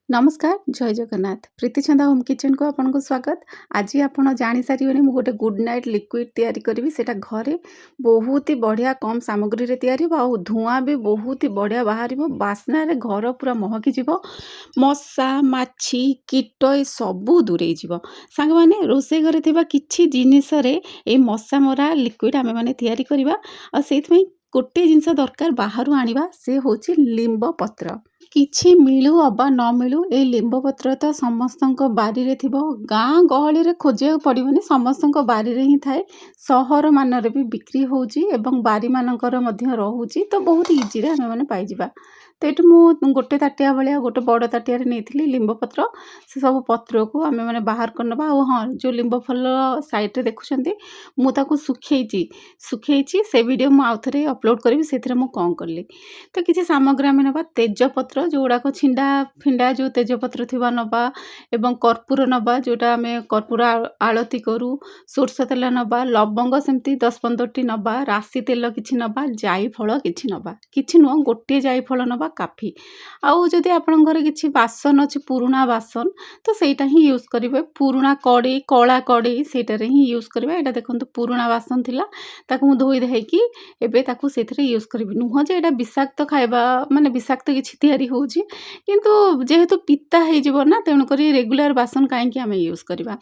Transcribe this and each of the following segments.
नमस्कार जय जगन्नाथ प्रीति छंदा home kitchen को आपन को स्वागत। आज आपण जानी सारी मु गोटे गुड नाइट लिक्विड तैयारी करी सेटा घरे बहुत ही बढ़िया कम सामग्री रे तैयारी और धुआं भी बहुत ही बढ़िया बाहर बास्ना रे घर पूरा महकी जीव मशा माछी कीट ये सबू दूरे जीव सांग माने रोसे घरे थिबा किछि जिनिस रे ए मशा मरा लिक्विड आमे माने तैयारी करबा और सेति गोटे जिनस दरकार बाहर आनिबा से होछि लिंब पत्र। किछि मिलू अबा न मिलू ए लिंब पत्र तो समस्तक बारी रे थिबो गाँ गहली रे खोजिया पड़िबनी समस्तक बारी रे ही थाए सहर मानरे भी बिक्री होउची एवं बारी मानकर मध्य रहउची तो बहुत इजी रे हमें माने पाई जिबा। तो ये मु गोटे ताटिया भाया गोटे बड़ ताटिया नहीं लिंब पत्र से सब पत्र को आम मैंने बाहर करनबा और हाँ जो लिंब फल साइड रे देखुं मुझे सुखई से वीडियो मुझे आउ थे अपलोड करी से कौन कली तो किसी सामग्री आम ना तेजपत्र जो गुड़ाक छिंडा फिंडा जो तेजपत्र थी नवा एवं कर्पूर नवा जोटा आम कर्पूर आलती करूँ सोरष तेल नवा लवंग सेमती 10-15टी नवा राशि तेल किसी नवा जाई फल किसी नवा किसी नुह गोटे जाई फल नवा काफी आउ जदि आपण घरे किछि बासन अछि पुराना बासन तो सेटा ही यूज करिवे पुराना कड़ी कला कड़ी सेटा रे ही यूज करिवे। एटा देखंतु पुराना बासन थिला ताकू मु धोई देहेकी एबे ताकू सेथरे यूज करिवे नुह जे एटा विषाक्त खाइबा माने विषाक्त किछि तयारी होउची किंतु जेहेतु पिता हे जिवो ना तेणु करी रेगुलर बासन काहे कि हमें यूज करिवा।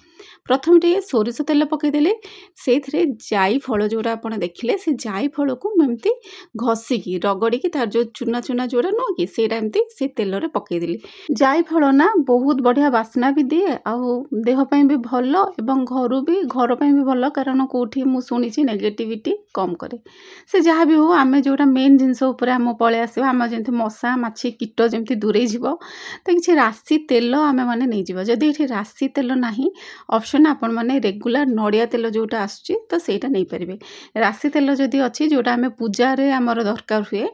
प्रथम टे सोरिष तेल पके देले सेथरे जाई फल जोरा आपण देखिले से जाई फल को एमती घसी की रगड़ी की तार जो चुना चुना जोरा नुह कि सेटा एमती से तेल रे पकेदेली जाई फल ना बहुत बढ़िया बास्ना भी दिए आउ देह पई भी भल एवं घर पई भी भल कारण कोठी मु सुनिछि नेगेटिविटी कम करे से जहाँ भी हो आमे जोटा मेन जिनस ऊपर आम पळे आसीबा आम जेंति मशा माछी कीट जेंति दूरे जीवो तो किछि राशि तेल आमे माने नै जीवो जदि एठी राशि तेल नाही ऑप्शन आपण माने रेगुलर नडिया तेल जोटा आसुची तो सेटा नै परिबे। राशि तेल जदि अछि जोटा आमे पूजा रे हमर दरकार हुए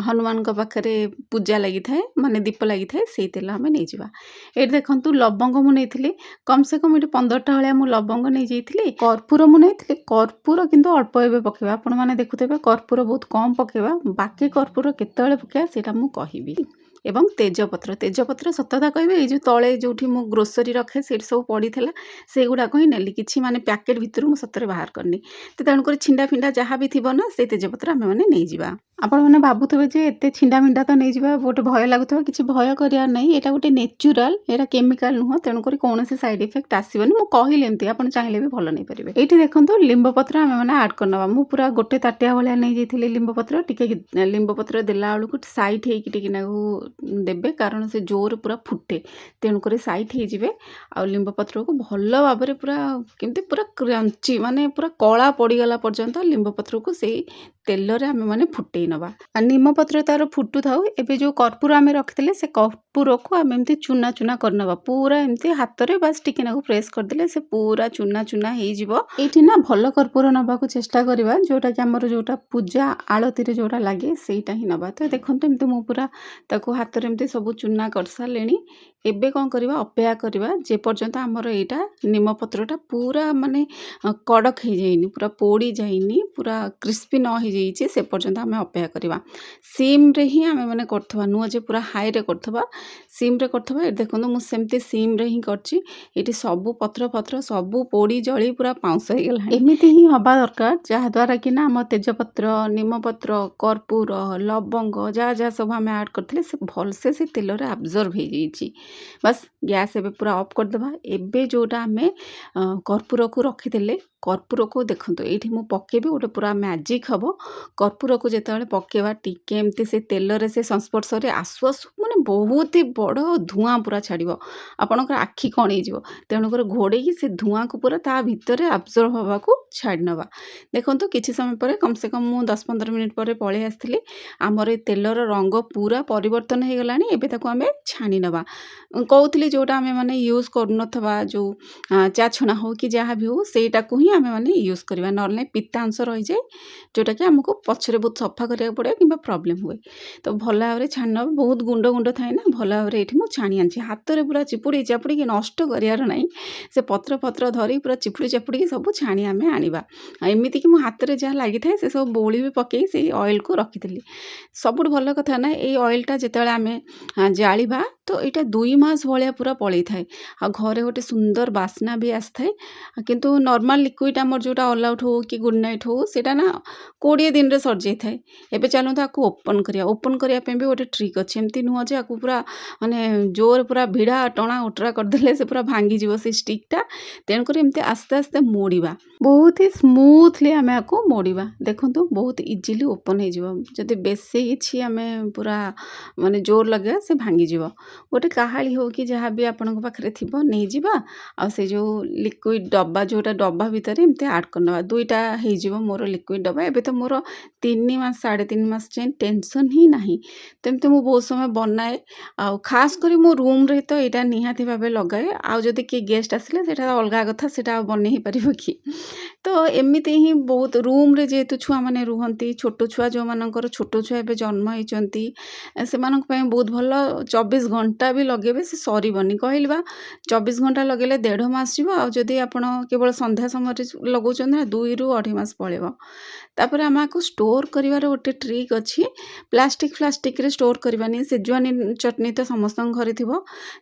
हनुमान को पाखरे पूजा लगी थाए माने दीप लगी थाए से तेल आमे नै जिबा। ए देखंतु लवंग मु नैथिली कम से कम 15टा भलिया मु लवंग नै जैथिली कर्पूर मु नैथिली कर्पूर किंतु अल्प एबे पकेबा आपण माने देखुथबे कर्पूर बहुत कम पकेबा बाकी कर्पूर केतेबेले पकेबा सेटा मु कहिबी एवं तेजपत्र सतता कहबे जो तले जो मु ग्रोसरी रखे से सब पड़ी से गुड़ाक ही नेली किसी माने पैकेट भितर मु सतरे बाहर करनी तो तेणुक छिंडा फिंडा जहाँ भी थी ना से तेजपत्र आम मैंने नहीं जावा। आपण मैंने भावुवे जे एते छिंडा मिंडा तो नहीं जावा गोटे भय लगुवा किसी भय करार नहीं एटा गोटे नेचुरल एटा केमिकल नुह तेणुक कौन साइड इफेक्ट आसबनी मुझे कहली एमती आप चाहिए भी भल नहीं पारे। ये देखो लिंब पत्र आम मैंने आड करना मु पूरा गोटे ताटिया भाया नहीं जाइए लिंब पत्र टी लिंब पत्र देला बेलू साइड हो देबे कारण से जोर पूरा फुटे तेणुक साइड हो आ लिंब पत्र को भल भाव में पूरा केमती पूरा क्रंची माने पूरा कला पड़गला पर्यंत लिंब पत्र को से तेल रे आमे माने फुटे नवा निम पत्र तार फुटू थाउ एबे जो कर्पूर आमे रखिले से कर्पूर को आमे एमती चुना चुना करनवा पूरा एमती हाथ रे बस टिके नाको प्रेस कर देले से पूरा चुना चुना हे जिवो। एठी ना भल कर्पूर नबा को चेष्टा करबा जोटा कि हमर जोटा पूजा आळती रे जोटा लागे सेटा ही नबा। तो देखंतु एमती मु पूरा ताको हाथ रे एमती सब चुना कर सालेनी एबे कौन करबा अपेक्षा करबा जे पर्यंत हमर एटा निम पत्रटा पूरा माने कड़क हो जाइनी पूरा पोड़ी जाइनी पूरा क्रिस्पी न हो जाइए से पर्यंत आम अपेक्षा करवा। सिम रे ही आम मैंने करथबा नुह जे पूरा हाई रे करथबा सिम रे करथबा ए देखो मुझे सेमती सिम रे ही करछि एटी सबु पत्र पत्र सबु पोड़ी जली पूरा पाउंस हो गला एमिति ही हवा दरकार जहाँ द्वारा कि ना हम तेजपत्र निम पत्र कर्पूर लवंग जहाँ जहाँ सब आम ऐड करथिले से भल से तेल रे अब्जॉर्ब हो जाइए। बस गैस एबे पूरा ऑफ कर देबा। एबे जोटा आमे कर्पूर को रखिदेले कर्पूर को देखो ये मुझे पकेबी गोटे पूरा मैजिक हम कर्पूर को जिते पकेबा टिके एमती से तेल रे से संस्पर्श रे आसु आसु माने बहुत ही बड़ धुआं पूरा छाड़ो आपणकर आखि कण हो तेणुक घोड़े से धुआं को पूरा ता भितर अब्जर्व हवा को छाड़ नवा। देखो किसी समय पर कम से कम मु 10-15 मिनिट पर पलि आसती आमर तेलर रंग पूरा परिवर्तन हो गलानी एबे ताको आमे छाणी नवा कहूली जोटा आमे माने यूज कर जो चा छुना हो कि जहाँ भी हो सेटा को ही आमे माने यूज करवा ना पिता अंश रही जाए जोटा कि आमको पछरे बहुत सफा करिया पड़े कि प्रॉब्लम हुए। तो भल भाव छाण बहुत गुंड गुंड थाए ना भल भाव ये छाणी आनी हाथ में पूरा चिपुड़ी चापुड़ी नष्ट करार ना से पत्र पत्र धरी पूरा चिपुड़ी चापुड़ी सब छाणी आम आनिबा एमती कि मो हाथ में जहाँ लगी थाए से सब बोली भी पकई से ऑयल को रखी सबुठ भल कथा ना ये ऑयलटा जिते आम जालिबा ତ ଏଇଟା 2 ମାସ ଭଳିଆ ପୁରା ପଳେଇ ଥାଏ। ଆଉ ଘରେ ଗୋଟେ ସୁନ୍ଦର ବାସ୍ନା ବି ଆସିଥାଏ। କିନ୍ତୁ ନର୍ମାଲ ଲିକ୍ୱିଡ୍ ଆମର ଯୋଉଟା ଅଲ୍ ଆଉଟ୍ ହଉ କି ଗୁଡ୍ ନାଇଟ୍ ହଉ ସେଇଟା ନା 20 ଦିନରେ ସରିଯାଇଥାଏ। ଏବେ ଚାଲନ୍ତୁ ଆକୁ ଓପନ୍ କରିବା। ଓପନ୍ କରିବା ପାଇଁ ବି ଗୋଟେ ଟ୍ରିକ୍ ଅଛି। ଏମିତି ନୁହଁ ଯେ ଆକୁ ପୁରା ମାନେ ଜୋରେ ପୁରା ଭିଡ଼ା ଟଣା ଓଟରା କରିଦେଲେ ସେ ପୁରା ଭାଙ୍ଗିଯିବ ସେ ଷ୍ଟିକ୍‌ଟା। ତେଣୁକରି ଏମିତି ଆସ୍ତେ ଆସ୍ତେ ମୋଡ଼ିବା। ବହୁତ ହି ସ୍ମୁଥଲି ଆମେ ଆକୁ ମୋଡ଼ିବା। ଦେଖନ୍ତୁ ବହୁତ ଇଜିଲି ଓପନ୍ ହେଇଯିବ। ଯଦି ବେଶୀ କିଛି ଆମେ ପୁରା ମାନେ ଜୋର ଲଗେଇବା ସେ ଭାଙ୍ଗିଯିବ। ଗୋଟେ କାହାଳି ହଉ କି ଯାହା ବି ଆପଣଙ୍କ ପାଖରେ ଥିବ ନେଇଯିବା। ଆଉ ସେ ଯୋଉ ଲିକ୍ୱିଡ୍ ଡବା ଯୋଉଟା ଡବା ଭିତରେ ଏମିତି ଆଡ୍ କରିନେବା। 2ଟା ହେଇଯିବ ମୋର ଲିକ୍ୱିଡ୍ ଡବା। ଏବେ ତ ମୋର 3 ମାସ 3.5 ମାସ ଯାଏଁ ଟେନସନ୍ ହିଁ ନାହିଁ। ତେମିତି ମୁଁ ବହୁତ ସମୟ ବନାଏ। ଆଉ ଖାସ୍ କରି ମୋ ରୁମ୍‌ରେ ତ ଏଇଟା ନିହାତି ଭାବେ ଲଗାଏ। ଆଉ ଯଦି କିଏ ଗେଷ୍ଟ ଆସିଲେ ସେଇଟା ଅଲଗା କଥା, ସେଇଟା ଆଉ ବନେଇ ହେଇପାରିବ କି? ତ ଏମିତି ହିଁ ବହୁତ ରୁମ୍‌ରେ ଯେହେତୁ ଛୁଆମାନେ ରୁହନ୍ତି, ଛୋଟ ଛୁଆ ଯୋଉମାନଙ୍କର ଛୋଟ ଛୁଆ ଏବେ ଜନ୍ମ ହେଇଛନ୍ତି, ସେମାନଙ୍କ ପାଇଁ ବହୁତ ଭଲ। 24 ଘଣ୍ଟା ବି ଲଗେଇବେ ସେ ସରିବନି। କହିଲି ବା 24 ଘଣ୍ଟା ଲଗେଇଲେ 1.5 ମାସ ଯିବ। ଆଉ ଯଦି ଆପଣ କେବଳ ସନ୍ଧ୍ୟା ସମୟରେ ଲଗଉଛନ୍ତି ନା 2ରୁ 2.5 ମାସ ପଳେଇବ। ତାପରେ ଆମେ ଆକୁ ଷ୍ଟୋର୍ କରିବାର ଗୋଟେ ଟ୍ରିକ୍ ଅଛି। ପ୍ଲାଷ୍ଟିକ୍‌ରେ ଷ୍ଟୋର୍ କରିବାନି। ସେଜୱାନି ଚଟନି ତ ସମସ୍ତଙ୍କ ଘରେ ଥିବ।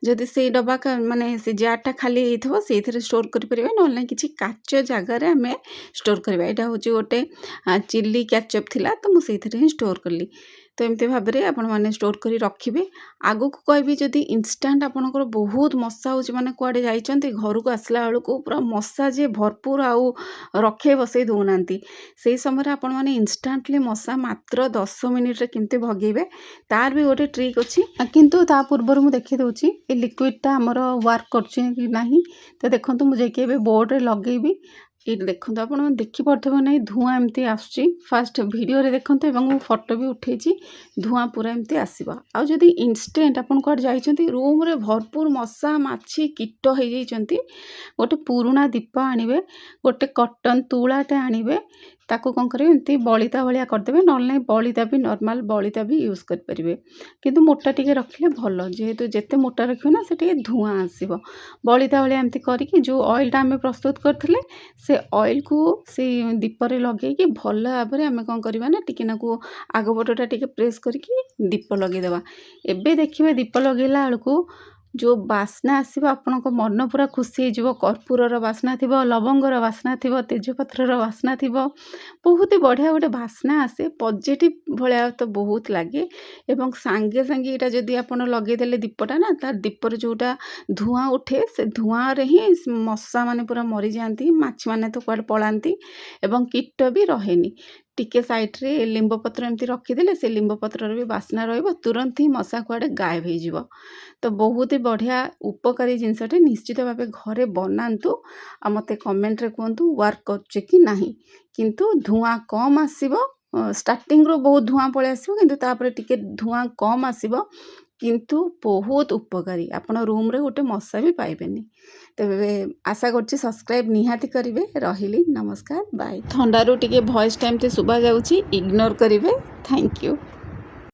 ଯଦି ସେଇ ଡବା ମାନେ ସେ ଜାର୍‌ଟା ଖାଲି ହେଇଥିବ ସେଇଥିରେ ଷ୍ଟୋର୍ କରିପାରିବେ। ନହେଲେ ନାହିଁ କିଛି କାଚ ଜାଗାରେ ଆମେ ଷ୍ଟୋର୍ କରିବା। ଏଇଟା ହେଉଛି ଗୋଟେ ଚିଲି କ୍ୟାଚଅପ୍ ଥିଲା ତ ମୁଁ ସେଇଥିରେ ହିଁ ଷ୍ଟୋର୍ କଲି। ତ ଏମିତି ଭାବରେ ଆପଣମାନେ ଷ୍ଟୋର୍ କରି ରଖିବେ। ଆଗକୁ କହିବି ଯଦି ଇନଷ୍ଟାଣ୍ଟ ଆପଣଙ୍କର ବହୁତ ମଶା ହେଉଛି ମାନେ କୁଆଡ଼େ ଯାଇଛନ୍ତି ଘରକୁ ଆସିଲା ବେଳକୁ ପୁରା ମଶା ଯେ ଭରପୁର ଆଉ ରଖେଇ ବସେଇ ଦେଉନାହାନ୍ତି। ସେଇ ସମୟରେ ଆପଣମାନେ ଇନଷ୍ଟାଣ୍ଟଲି ମଶା ମାତ୍ର 10 ମିନିଟ୍‌ରେ କେମିତି ଭଗେଇବେ ତାର ବି ଗୋଟେ ଟ୍ରିକ୍ ଅଛି। କିନ୍ତୁ ତା ପୂର୍ବରୁ ମୁଁ ଦେଖେଇ ଦେଉଛି ଏ ଲିକ୍ୱିଡ୍‌ଟା ଆମର ୱାର୍କ କରୁଛି କି ନାହିଁ। ତ ଦେଖନ୍ତୁ ମୁଁ ଯାଇକି ଏବେ ବୋର୍ଡ଼ରେ ଲଗେଇବି। ଏଇଠି ଦେଖନ୍ତୁ ଆପଣ ଦେଖିପାରୁଥିବେ ନାହିଁ ଧୂଆଁ ଏମିତି ଆସୁଛି। ଫାଷ୍ଟ ଭିଡ଼ିଓରେ ଦେଖନ୍ତୁ ଏବଂ ମୁଁ ଫଟୋ ବି ଉଠେଇଛି। ଧୂଆଁ ପୁରା ଏମିତି ଆସିବ। ଆଉ ଯଦି ଇନଷ୍ଟାଣ୍ଟ ଆପଣ କୁଆଡ଼େ ଯାଇଛନ୍ତି ରୁମ୍‌ରେ ଭରପୁର ମଶା ମାଛି କୀଟ ହେଇଯାଇଛନ୍ତି, ଗୋଟେ ପୁରୁଣା ଦୀପ ଆଣିବେ, ଗୋଟେ କଟନ୍ ତୁଳାଟେ ଆଣିବେ। ତାକୁ କ'ଣ କରିବେ ଏମିତି ବଳିତା ଭଳିଆ କରିଦେବେ। ନହେଲେ ନାହିଁ ବଳିତା ବି ନର୍ମାଲ ବଳିତା ବି ୟୁଜ୍ କରିପାରିବେ। କିନ୍ତୁ ମୋଟା ଟିକେ ରଖିଲେ ଭଲ। ଯେହେତୁ ଯେତେ ମୋଟା ରଖିବେ ନା ସେ ଟିକେ ଧୂଆଁ ଆସିବ। ବଳିତା ଭଳିଆ ଏମିତି କରିକି ଯୋଉ ଅଏଲ୍‌ଟା ଆମେ ପ୍ରସ୍ତୁତ କରିଥିଲେ ସେ ଅଏଲ୍‌କୁ ସେଇ ଦୀପରେ ଲଗେଇକି ଭଲ ଭାବରେ ଆମେ କ'ଣ କରିବା ନା ଟିକେ ନାକୁ ଆଗ ପଟଟା ଟିକେ ପ୍ରେସ୍ କରିକି ଦୀପ ଲଗେଇଦେବା। ଏବେ ଦେଖିବେ ଦୀପ ଲଗେଇଲା ବେଳକୁ ଯୋଉ ବାସ୍ନା ଆସିବ ଆପଣଙ୍କ ମନ ପୁରା ଖୁସି ହେଇଯିବ। କର୍ପୂରର ବାସ୍ନା ଥିବ, ଲବଙ୍ଗର ବାସ୍ନା ଥିବ, ତେଜପତ୍ରର ବାସ୍ନା ଥିବ। ବହୁତ ବଢ଼ିଆ ଗୋଟେ ବାସ୍ନା ଆସେ। ପଜିଟିଭ୍ ଭଳିଆ ତ ବହୁତ ଲାଗେ। ଏବଂ ସାଙ୍ଗେ ସାଙ୍ଗେ ଏଇଟା ଯଦି ଆପଣ ଲଗେଇଦେଲେ ଦୀପଟା ନା ତା ଦୀପରେ ଯୋଉଟା ଧୂଆଁ ଉଠେ ସେ ଧୂଆଁରେ ହିଁ ମଶାମାନେ ପୁରା ମରିଯାଆନ୍ତି। ମାଛିମାନେ ତ କୁଆଡ଼େ ପଳାନ୍ତି ଏବଂ କୀଟ ବି ରହେନି। ଟିକେ ସାଇଡ଼୍‌ରେ ଲିମ୍ବ ପତ୍ର ଏମିତି ରଖିଦେଲେ ସେ ଲିମ୍ବ ପତ୍ରର ବି ବାସ୍ନା ରହିବ। ତୁରନ୍ତ ହିଁ ମଶା କୁଆଡ଼େ ଗାୟବ ହେଇଯିବ। ତ ବହୁତ ହି ବଢ଼ିଆ ଉପକାରୀ ଜିନିଷଟେ ନିଶ୍ଚିତ ଭାବେ ଘରେ ବନାନ୍ତୁ। ଆଉ ମୋତେ କମେଣ୍ଟରେ କୁହନ୍ତୁ ୱାର୍କ କରୁଛି କି ନାହିଁ। କିନ୍ତୁ ଧୂଆଁ କମ୍ ଆସିବ। ଷ୍ଟାର୍ଟିଂରୁ ବହୁତ ଧୂଆଁ ପଳେଇ ଆସିବ କିନ୍ତୁ ତାପରେ ଟିକେ ଧୂଆଁ କମ୍ ଆସିବ। କିନ୍ତୁ ବହୁତ ଉପକାରୀ। ଆପଣ ରୁମ୍‌ରେ ଗୋଟେ ମଶା ବି ପାଇବେନି। ତେବେ ଆଶା କରୁଛି ସବସ୍କ୍ରାଇବ୍ ନିହାତି କରିବେ। ରହିଲି ନମସ୍କାର ବାଏ। ଥଣ୍ଡାରୁ ଟିକେ ଭଏସ୍‌ଟା ଏମିତି ଶୁଭାଯାଉଛି ଇଗ୍ନୋର କରିବେ। Thank you.